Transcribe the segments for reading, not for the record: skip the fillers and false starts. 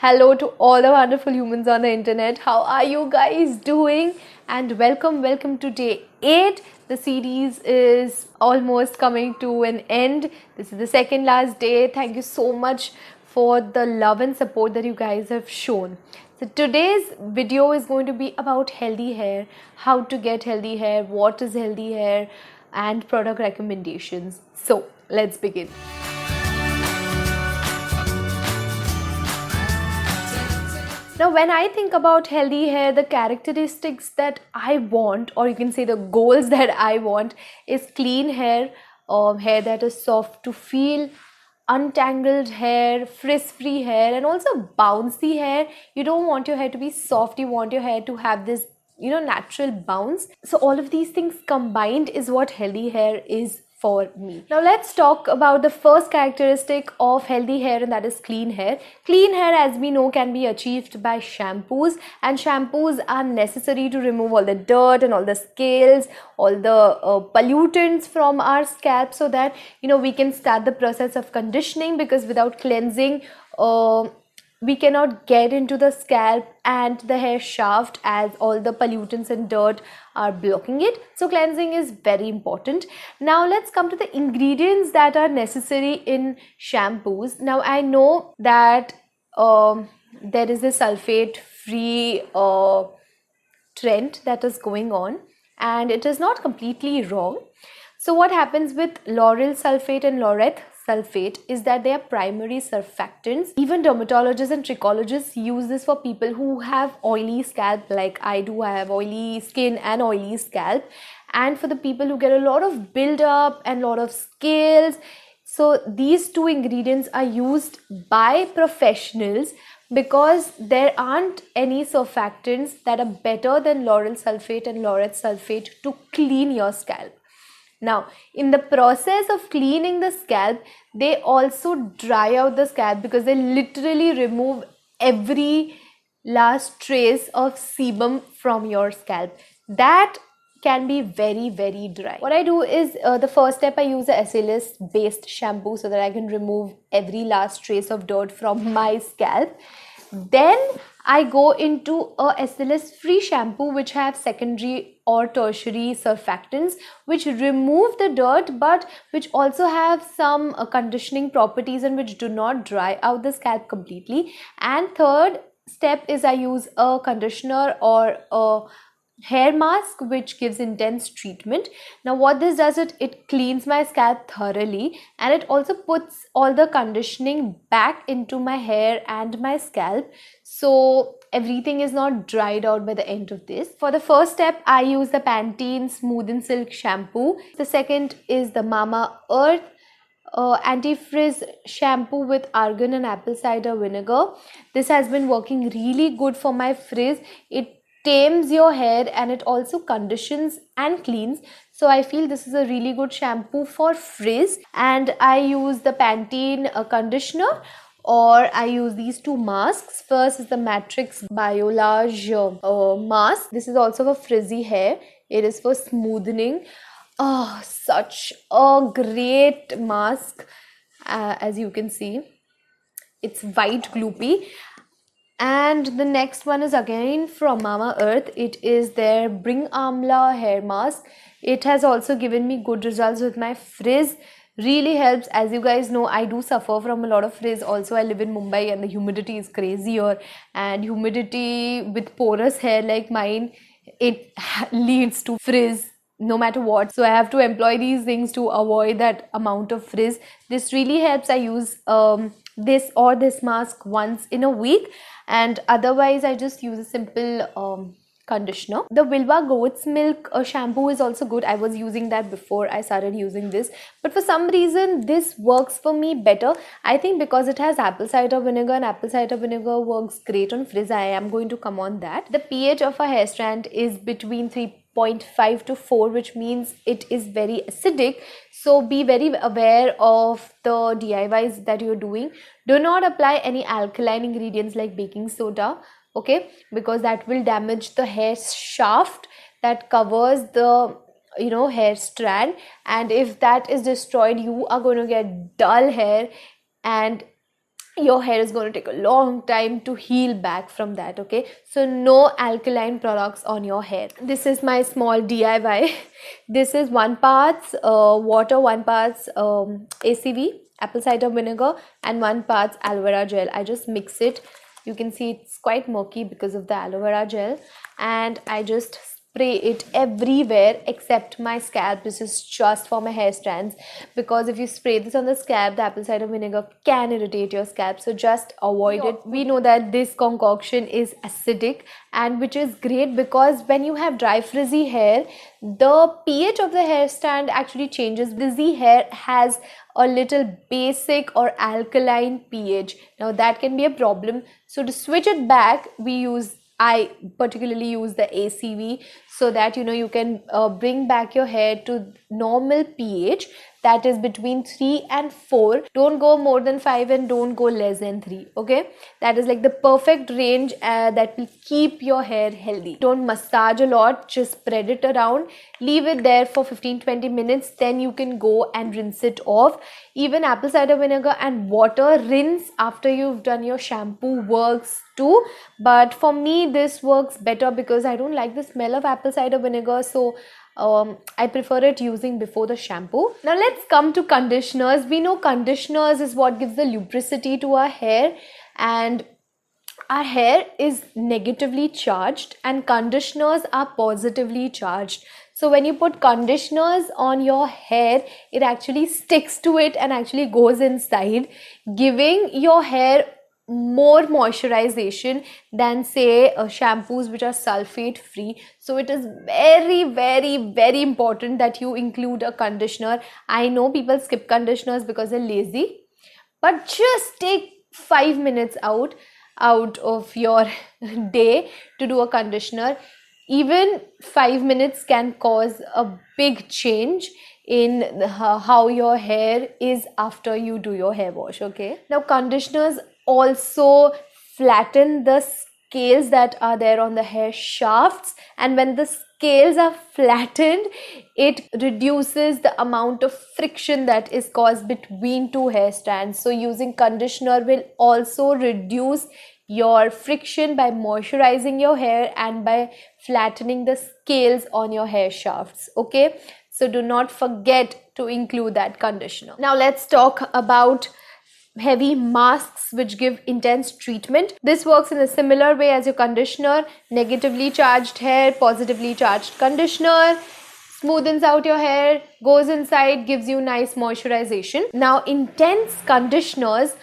Hello to all the wonderful humans on the internet. How are you guys doing? And welcome to day 8. The series is almost coming to an end. This is the second last day. Thank you so much for the love and support that you guys have shown. So today's video is going to be about healthy hair, how to get healthy hair, what is healthy hair, and product recommendations. So let's begin. Now, when I think about healthy hair, the characteristics that I want, or you can say the goals that I want, is clean hair, hair that is soft to feel, untangled hair, frizz-free hair, and also bouncy hair. You don't want your hair to be soft, you want your hair to have this, natural bounce. So all of these things combined is what healthy hair is for me. Now let's talk about the first characteristic of healthy hair, and that is clean hair. Clean hair, as we know, can be achieved by shampoos, and shampoos are necessary to remove all the dirt and all the scales, all the pollutants from our scalp, so that we can start the process of conditioning, because without cleansing we cannot get into the scalp and the hair shaft, as all the pollutants and dirt are blocking it. So cleansing is very important. Now let's come to the ingredients that are necessary in shampoos. Now I know that there is a sulfate free trend that is going on, and it is not completely wrong. So what happens with lauryl sulfate and laureth sulfate is that they are primary surfactants. Even dermatologists and trichologists use this for people who have oily scalp, like I do. I have oily skin and oily scalp, and for the people who get a lot of build-up and a lot of scales. So these two ingredients are used by professionals because there aren't any surfactants that are better than lauryl sulfate and laureth sulfate to clean your scalp. Now, in the process of cleaning the scalp, they also dry out the scalp, because they literally remove every last trace of sebum from your scalp. That can be very, very dry. What I do is, the first step, I use a SLS based shampoo so that I can remove every last trace of dirt from my scalp. Then I go into a SLS free shampoo which have secondary or tertiary surfactants which remove the dirt, but which also have some conditioning properties and which do not dry out the scalp completely. And third step is I use a conditioner or a hair mask which gives intense treatment. Now what this does, it cleans my scalp thoroughly, and it also puts all the conditioning back into my hair and my scalp, so everything is not dried out by the end of this. For the first step, I use the Pantene Smooth and Silk shampoo. The second is the MAMAEARTH anti-frizz shampoo with argan and apple cider vinegar. This has been working really good for my frizz. It tames your hair and it also conditions and cleans. So I feel this is a really good shampoo for frizz. And I use the Pantene conditioner, or I use these two masks. First is the Matrix BIOLAGE mask. This is also for frizzy hair. It is for smoothing. Oh, such a great mask. As you can see, it's white gloopy. And the next one is again from MAMAEARTH. It is their BHRING AMLA hair mask. It has also given me good results with my frizz. Really helps. As you guys know, I do suffer from a lot of frizz. Also, I live in Mumbai and the humidity is crazy here. And humidity with porous hair like mine, it leads to frizz no matter what. So I have to employ these things to avoid that amount of frizz. This really helps. I use this mask once in a week, and otherwise I just use a simple conditioner. The Wilva goat's milk shampoo is also good. I was using that before I started using this, but for some reason this works for me better. I think because it has apple cider vinegar, and apple cider vinegar works great on frizz. I am going to come on that. The pH of a hair strand is between 3.5 to 4, which means it is very acidic. So be very aware of the DIYs that you're doing. Do not apply any alkaline ingredients like baking soda, okay, because that will damage the hair shaft that covers the hair strand, and if that is destroyed, you are going to get dull hair, and your hair is going to take a long time to heal back from that. Okay, so no alkaline products on your hair. This is my small DIY. This is 1 parts water, 1 parts ACV, apple cider vinegar, and 1 parts aloe vera gel. I just mix it. You can see it's quite murky because of the aloe vera gel, and I just spray it everywhere except my scalp. This is just for my hair strands, because if you spray this on the scalp, the apple cider vinegar can irritate your scalp, so just avoid it. We know that this concoction is acidic, and which is great because when you have dry frizzy hair, the pH of the hair strand actually changes. Frizzy hair has a little basic or alkaline pH. Now that can be a problem, so to switch it back, I particularly use the ACV, so that you can bring back your hair to normal pH, that is between 3 and 4. Don't go more than 5 and don't go less than 3. Okay, that is like the perfect range that will keep your hair healthy. Don't massage a lot, just spread it around, leave it there for 15-20 minutes, then you can go and rinse it off. Even apple cider vinegar and water rinse after you've done your shampoo works too, but for me this works better because I don't like the smell of apple cider vinegar, so I prefer it using before the shampoo. Now let's come to conditioners. We know conditioners is what gives the lubricity to our hair, and our hair is negatively charged and conditioners are positively charged. So when you put conditioners on your hair, it actually sticks to it and actually goes inside, giving your hair more moisturization than say shampoos which are sulfate free. So it is very, very, very important that you include a conditioner. I know people skip conditioners because they're lazy, but just take 5 minutes out of your day to do a conditioner. Even 5 minutes can cause a big change in how your hair is after you do your hair wash. Okay, now conditioners also flatten the scales that are there on the hair shafts, and when the scales are flattened, it reduces the amount of friction that is caused between two hair strands. So using conditioner will also reduce your friction by moisturizing your hair and by flattening the scales on your hair shafts. Okay, so do not forget to include that conditioner. Now let's talk about heavy masks which give intense treatment. This works in a similar way as your conditioner. Negatively charged hair, positively charged conditioner, smoothens out your hair, goes inside, gives you nice moisturization. Now intense conditioners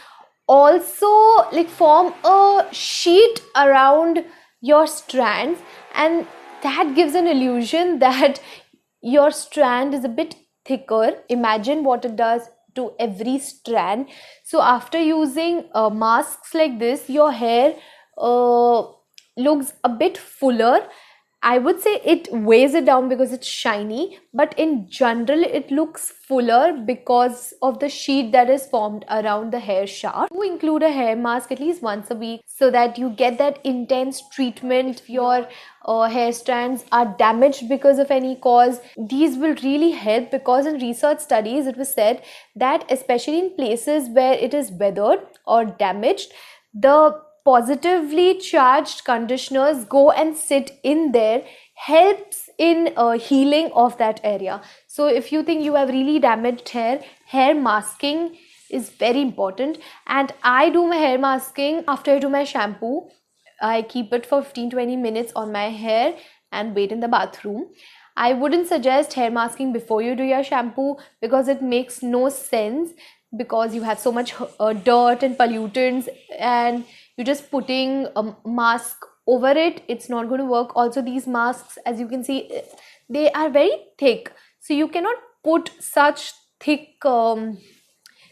also form a sheet around your strands, and that gives an illusion that your strand is a bit thicker. Imagine what it does to every strand. So after using masks like this, your hair looks a bit fuller. I would say it weighs it down because it's shiny, but in general it looks fuller because of the sheet that is formed around the hair shaft. You include a hair mask at least once a week so that you get that intense treatment. If your hair strands are damaged because of any cause, these will really help, because in research studies it was said that especially in places where it is weathered or damaged, the positively charged conditioners go and sit in there, helps in healing of that area. So if you think you have really damaged hair masking is very important. And I do my hair masking after I do my shampoo. I keep it for 15-20 minutes on my hair and wait in the bathroom. I wouldn't suggest hair masking before you do your shampoo because it makes no sense, because you have so much dirt and pollutants and you're just putting a mask over it. It's not going to work. Also, these masks, as you can see, they are very thick, so you cannot put such thick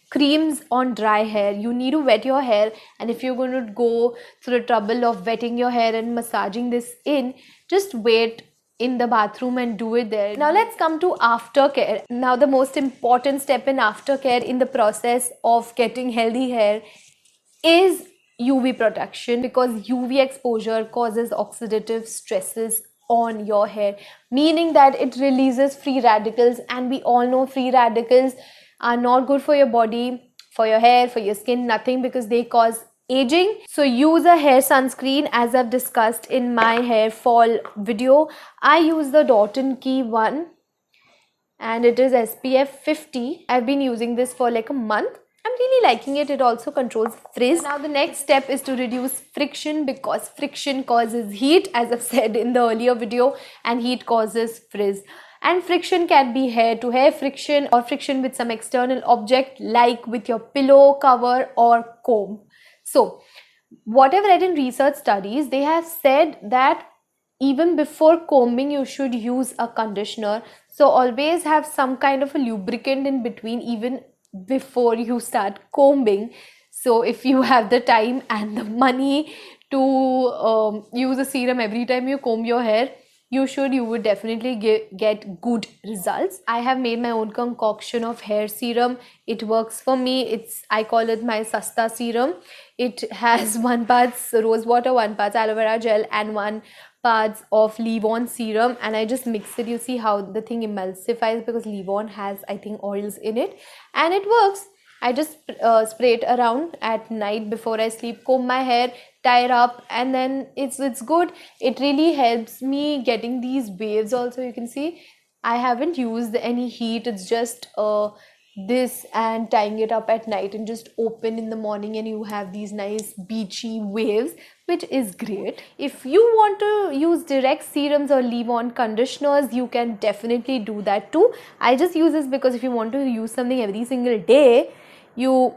creams on dry hair. You need to wet your hair, and if you're going to go through the trouble of wetting your hair and massaging this in, just wait in the bathroom and do it there. Now let's come to aftercare. Now the most important step in aftercare in the process of getting healthy hair is UV protection, because UV exposure causes oxidative stresses on your hair, meaning that it releases free radicals, and we all know free radicals are not good for your body. for your hair, for your skin, nothing, because they cause aging. So use a hair sunscreen, as I've discussed in my hair fall video. I use the Dot & Key one and it is SPF 50. I've been using this for like a month. I'm really liking it. It also controls frizz. Now the next step is to reduce friction, because friction causes heat, as I've said in the earlier video, and heat causes frizz. And friction can be hair to hair friction or friction with some external object like with your pillow cover or comb. So what I've read in research studies, they have said that even before combing you should use a conditioner. So always have some kind of a lubricant in between even before you start combing. So if you have the time and the money to use a serum every time you comb your hair, you would definitely get good results. I have made my own concoction of hair serum. It works for me. I call it my Sasta serum. It has 1 part rose water, 1 part aloe vera gel and 1 parts of Livon serum, and I just mix it. You see how the thing emulsifies because Livon has, I think, oils in it, and it works. I just spray it around at night before I sleep, comb my hair, tie it up, and then it's good. It really helps me getting these waves also. You can see I haven't used any heat. It's just this and tying it up at night and just open in the morning, and you have these nice beachy waves, which is great. If you want to use direct serums or leave-on conditioners, you can definitely do that too. I just use this because if you want to use something every single day, you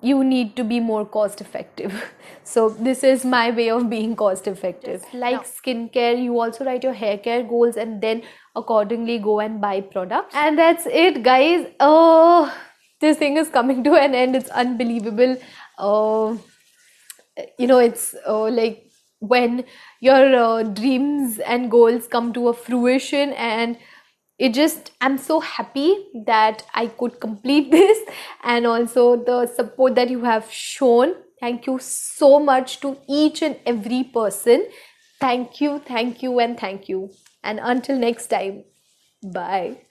need to be more cost effective. So this is my way of being cost effective. Just like skincare, you also write your hair care goals and then accordingly go and buy products. And that's it, guys. Oh, this thing is coming to an end. It's unbelievable. You know, it's like when your dreams and goals come to a fruition, and I'm so happy that I could complete this, and also the support that you have shown. Thank you so much to each and every person. Thank you, and thank you. And until next time, bye.